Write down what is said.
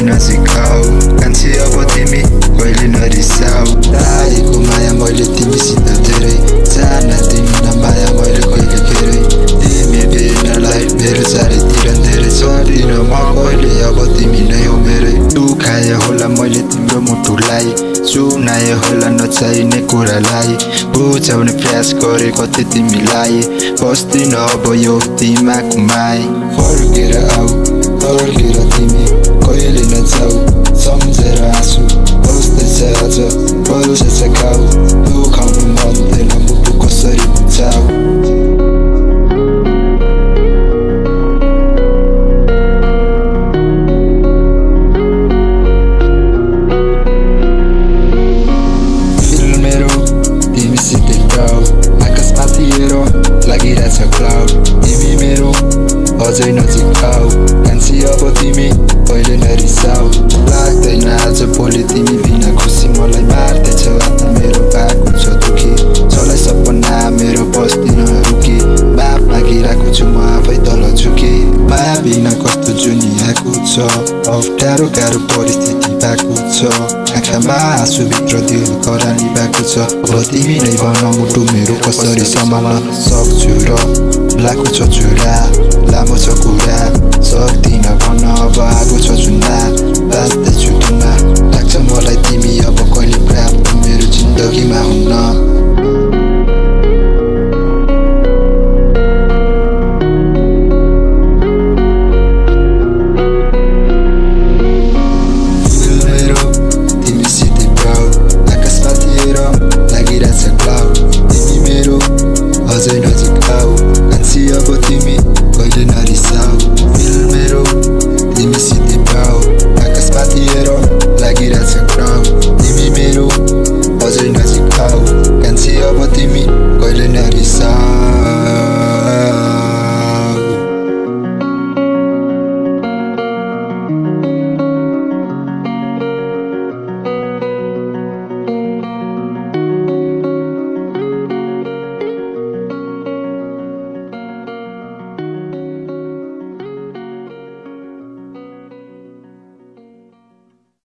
नजिकाऊ कान्छी अब तिमी कहिले नरिसाऊ राखेको माया मैले तिमीसित धेरै जान दिन्न माया मैले कहिले खेरै तिमी बिनालाई मेरो चारैतिर धेरै सक्दिन म कहिले अब तिमी नै हो मेरै दुखाए होला मैले तिम्रो मुटुलाई सुनाए होला नचाहिने कुरालाई बुझाउने प्रयास गरे कति तिमीलाई बस्दिन अब यो दिमागको माई फर्केर आऊ तर्केर तिमी कहिले नजाऊ सम्झेर आँसु बस्दैछ अझ बल्छछ घाउ दुखाउनु मन्दैन मुटु कसरी बुझाऊ आकाशमाथि हेर लागिरहेछ क्लाउड तिमी मेरो अझै नजिक आऊ कान्छी अब तिमी कहिले नरिसाऊ लाग्दैन आज भोलि तिमी बिना खुसी मलाई मार्दैछ आत्मा मेरो भएको छ दुखी चलाई सपना मेरो बस्दिन रुकी माफ मागिरहेको छु म आफै तल झुकी माया बिना कस्तो जुनियाको छ अप्ठ्यारो गाह्रो परिस्थिति भएको छ आँखामा आँसुभित्र दिल करानी भएको छ अब तिमी नै भन मुटु मेरो कसरी सम्हाल्न सक्छु र लाको छ चुरा लामो छ कुरा सक्दिन भन्न अब आगो छ चुना